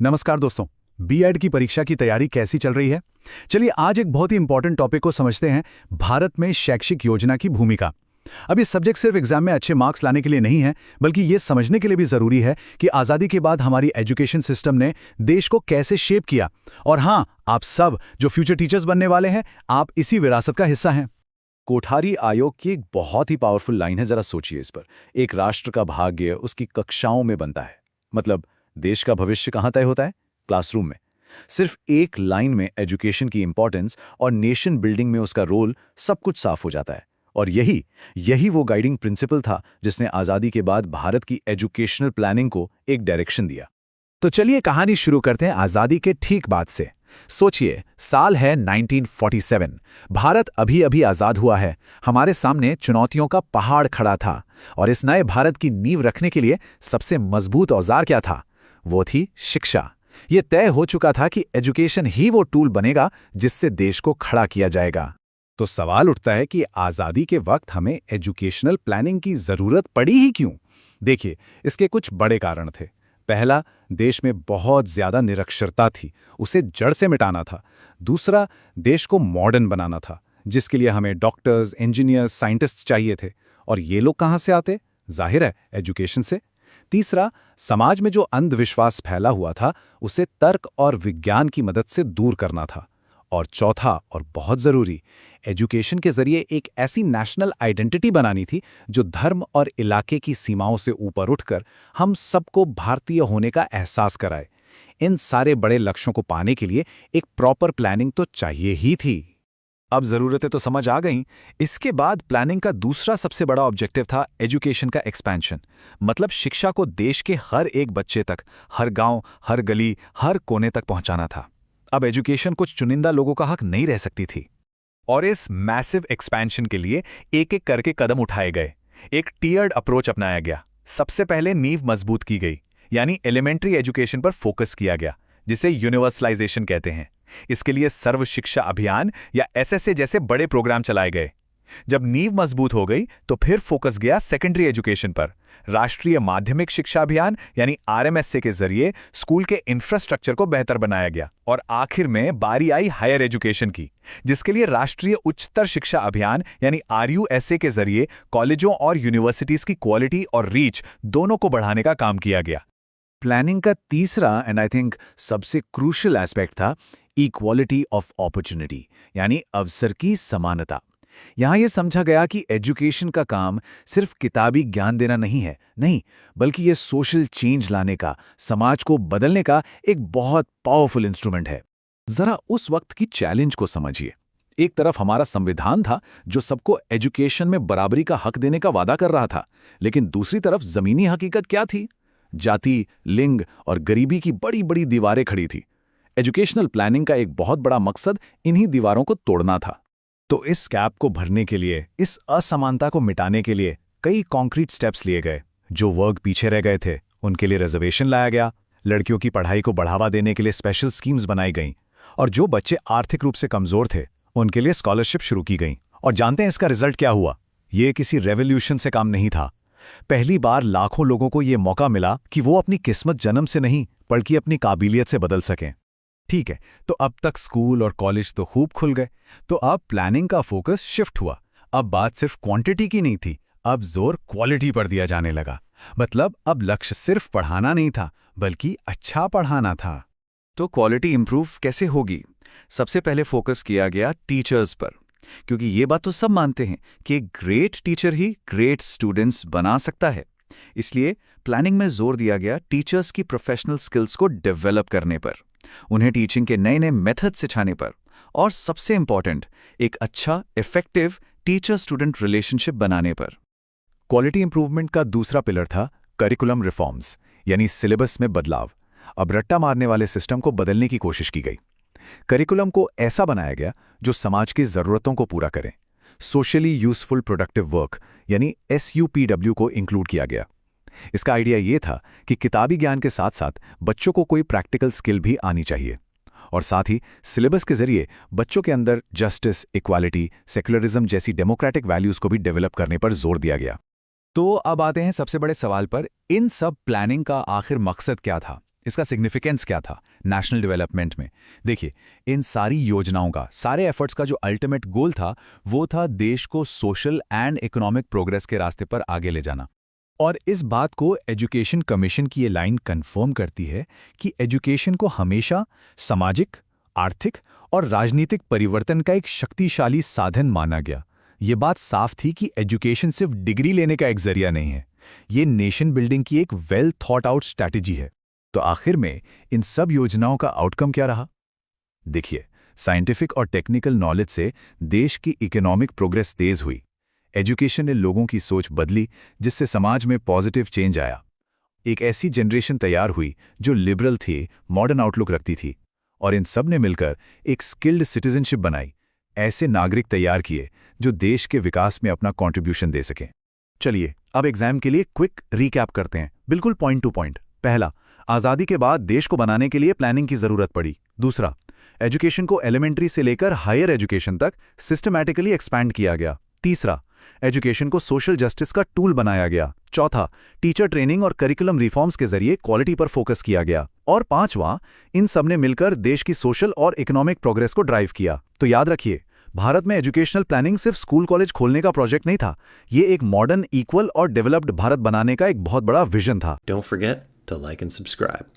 नमस्कार दोस्तों। बीएड की परीक्षा की तैयारी कैसी चल रही है? चलिए आज एक बहुत ही इंपॉर्टेंट टॉपिक को समझते हैं, भारत में शैक्षिक योजना की भूमिका। अब ये सब्जेक्ट सिर्फ एग्जाम में अच्छे मार्क्स लाने के लिए नहीं है, बल्कि ये समझने के लिए भी जरूरी है कि आज़ादी के बाद हमारी एजुकेशन सिस्टम ने देश को कैसे शेप किया। और हाँ, आप सब जो फ्यूचर टीचर्स बनने वाले हैं, आप इसी विरासत का हिस्सा हैं। कोठारी आयोग की एक बहुत ही पावरफुल लाइन है, जरा सोचिए इस पर। एक राष्ट्र का भाग्य उसकी कक्षाओं में बनता है। मतलब देश का भविष्य कहाँ तय होता है? क्लासरूम में। सिर्फ एक लाइन में एजुकेशन की इंपॉर्टेंस और नेशन बिल्डिंग में उसका रोल सब कुछ साफ हो जाता है। और यही यही वो गाइडिंग प्रिंसिपल था जिसने आज़ादी के बाद भारत की एजुकेशनल प्लानिंग को एक डायरेक्शन दिया। तो चलिए कहानी शुरू करते हैं आज़ादी के ठीक बाद से। सोचिए, साल है 1947। भारत अभी अभी आज़ाद हुआ है। हमारे सामने चुनौतियों का पहाड़ खड़ा था और इस नए भारत की नींव रखने के लिए सबसे मजबूत औजार क्या था? वो थी शिक्षा। ये तय हो चुका था कि एजुकेशन ही वो टूल बनेगा जिससे देश को खड़ा किया जाएगा। तो सवाल उठता है कि आज़ादी के वक्त हमें एजुकेशनल प्लानिंग की ज़रूरत पड़ी ही क्यों? देखिए, इसके कुछ बड़े कारण थे। पहला, देश में बहुत ज़्यादा निरक्षरता थी, उसे जड़ से मिटाना था। दूसरा, देश को मॉडर्न बनाना था, जिसके लिए हमें डॉक्टर्स, इंजीनियर्स, साइंटिस्ट चाहिए थे। और ये लोग कहाँ से आते? जाहिर है, एजुकेशन से। तीसरा, समाज में जो अंधविश्वास फैला हुआ था, उसे तर्क और विज्ञान की मदद से दूर करना था। और चौथा और बहुत ज़रूरी, एजुकेशन के जरिए एक ऐसी नेशनल आइडेंटिटी बनानी थी जो धर्म और इलाके की सीमाओं से ऊपर उठकर हम सबको भारतीय होने का एहसास कराए। इन सारे बड़े लक्ष्यों को पाने के लिए एक प्रॉपर प्लानिंग तो चाहिए ही थी। अब ज़रूरतें तो समझ आ गईं। इसके बाद प्लानिंग का दूसरा सबसे बड़ा ऑब्जेक्टिव था एजुकेशन का एक्सपेंशन। मतलब शिक्षा को देश के हर एक बच्चे तक, हर गांव, हर गली, हर कोने तक पहुंचाना था। अब एजुकेशन कुछ चुनिंदा लोगों का हक नहीं रह सकती थी। और इस मैसिव एक्सपेंशन के लिए एक एक करके कदम उठाए गए। एक टियर्ड अप्रोच अपनाया गया। सबसे पहले नींव मजबूत की गई, यानी एलिमेंट्री एजुकेशन पर फोकस किया गया, जिसे यूनिवर्सलाइजेशन कहते हैं। इसके लिए सर्व शिक्षा अभियान या एसएसए जैसे बड़े प्रोग्राम चलाए गए। जब नींव मजबूत हो गई तो फिर फोकस गया सेकेंडरी एजुकेशन पर। राष्ट्रीय माध्यमिक शिक्षा अभियान यानी आरएमएसए के जरिए स्कूल के इंफ्रास्ट्रक्चर को बेहतर बनाया गया। और आखिर में बारी आई हायर एजुकेशन की, जिसके लिए राष्ट्रीय उच्चतर शिक्षा अभियान यानी आरयूएसए के जरिए कॉलेजों और यूनिवर्सिटीज की क्वालिटी और रीच दोनों को बढ़ाने का काम किया गया। प्लानिंग का तीसरा एंड आई थिंक सबसे क्रूशियल एस्पेक्ट था इक्वालिटी ऑफ अपॉर्चुनिटी, यानी अवसर की समानता। यहां यह समझा गया कि एजुकेशन का काम सिर्फ किताबी ज्ञान देना नहीं, बल्कि यह सोशल चेंज लाने का, समाज को बदलने का एक बहुत पावरफुल इंस्ट्रूमेंट है। जरा उस वक्त की चैलेंज को समझिए। एक तरफ हमारा संविधान था जो सबको एजुकेशन में बराबरी का हक देने का वादा कर रहा था, लेकिन दूसरी तरफ जमीनी हकीकत क्या थी? जाति, लिंग और गरीबी की बड़ी बड़ी दीवारें खड़ी थी। एजुकेशनल प्लानिंग का एक बहुत बड़ा मकसद इन्हीं दीवारों को तोड़ना था। तो इस गैप को भरने के लिए, इस असमानता को मिटाने के लिए कई कॉन्क्रीट स्टेप्स लिए गए। जो वर्ग पीछे रह गए थे, उनके लिए रिजर्वेशन लाया गया। लड़कियों की पढ़ाई को बढ़ावा देने के लिए स्पेशल स्कीम्स बनाई गईं। और जो बच्चे आर्थिक रूप से कमजोर थे, उनके लिए स्कॉलरशिप शुरू की गईं। और जानते हैं इसका रिजल्ट क्या हुआ? ये किसी रेवोल्यूशन से काम नहीं था। पहली बार लाखों लोगों को ये मौका मिला कि वो अपनी किस्मत जन्म से नहीं, बल्कि अपनी काबिलियत से बदल सकें। ठीक है, तो अब तक स्कूल और कॉलेज तो खूब खुल गए। तो अब प्लानिंग का फोकस शिफ्ट हुआ। अब बात सिर्फ क्वांटिटी की नहीं थी, अब जोर क्वालिटी पर दिया जाने लगा। मतलब अब लक्ष्य सिर्फ पढ़ाना नहीं था, बल्कि अच्छा पढ़ाना था। तो क्वालिटी इंप्रूव कैसे होगी? सबसे पहले फोकस किया गया टीचर्स पर, क्योंकि ये बात तो सब मानते हैं कि एक ग्रेट टीचर ही ग्रेट स्टूडेंट्स बना सकता है। इसलिए प्लानिंग में जोर दिया गया टीचर्स की प्रोफेशनल स्किल्स को डेवलप करने पर, उन्हें टीचिंग के नए नए मेथड सिखाने पर, और सबसे इंपॉर्टेंट, एक अच्छा इफेक्टिव टीचर स्टूडेंट रिलेशनशिप बनाने पर। क्वालिटी इंप्रूवमेंट का दूसरा पिलर था करिकुलम रिफॉर्म्स, यानी सिलेबस में बदलाव। अब रट्टा मारने वाले सिस्टम को बदलने की कोशिश की गई। करिकुलम को ऐसा बनाया गया जो समाज की ज़रूरतों को पूरा करे। सोशली यूजफुल प्रोडक्टिव वर्क यानी SUPW को इंक्लूड किया गया। इसका आइडिया ये था कि किताबी ज्ञान के साथ साथ बच्चों को कोई प्रैक्टिकल स्किल भी आनी चाहिए। और साथ ही सिलेबस के जरिए बच्चों के अंदर जस्टिस, इक्वालिटी, सेक्युलरिज्म जैसी डेमोक्रेटिक वैल्यूज को भी डेवलप करने पर जोर दिया गया। तो अब आते हैं सबसे बड़े सवाल पर, इन सब प्लानिंग का आखिर मकसद क्या था? इसका सिग्निफिकेंस क्या था नेशनल डेवलपमेंट में? देखिए, इन सारी योजनाओं का, सारे एफर्ट्स का जो अल्टीमेट गोल था, वो था देश को सोशल एंड इकोनॉमिक प्रोग्रेस के रास्ते पर आगे ले जाना। और इस बात को एजुकेशन कमीशन की ये लाइन कंफर्म करती है कि एजुकेशन को हमेशा सामाजिक, आर्थिक और राजनीतिक परिवर्तन का एक शक्तिशाली साधन माना गया। ये बात साफ थी कि एजुकेशन सिर्फ डिग्री लेने का एक जरिया नहीं है, ये नेशन बिल्डिंग की एक वेल थॉट आउट स्ट्रैटेजी है। तो आखिर में इन सब योजनाओं का आउटकम क्या रहा? देखिए, साइंटिफिक और टेक्निकल नॉलेज से देश की इकोनॉमिक प्रोग्रेस तेज हुई। एजुकेशन ने लोगों की सोच बदली, जिससे समाज में पॉजिटिव चेंज आया। एक ऐसी जनरेशन तैयार हुई जो लिबरल थी, मॉडर्न आउटलुक रखती थी, और इन सब ने मिलकर एक स्किल्ड सिटीजनशिप बनाई। ऐसे नागरिक तैयार किए जो देश के विकास में अपना कंट्रीब्यूशन दे सकें। चलिए, अब एग्जाम के लिए क्विक रीकैप करते हैं, बिल्कुल पॉइंट टू पॉइंट। पहला, आज़ादी के बाद देश को बनाने के लिए प्लानिंग की ज़रूरत पड़ी। दूसरा, एजुकेशन को एलिमेंट्री से लेकर हायर एजुकेशन तक सिस्टमैटिकली एक्सपैंड किया गया। तीसरा, एजुकेशन को सोशल जस्टिस का टूल बनाया गया। चौथा, टीचर ट्रेनिंग और करिकुलम रिफॉर्म्स के जरिए क्वालिटी पर फोकस किया गया। और पांचवां, इन सब ने मिलकर देश की सोशल और इकोनॉमिक प्रोग्रेस को ड्राइव किया। तो याद रखिए, भारत में एजुकेशनल प्लानिंग सिर्फ स्कूल कॉलेज खोलने का प्रोजेक्ट नहीं था, ये एक मॉडर्न, इक्वल और डेवलप्ड भारत बनाने का एक बहुत बड़ा विजन था। Don't forget to like and subscribe.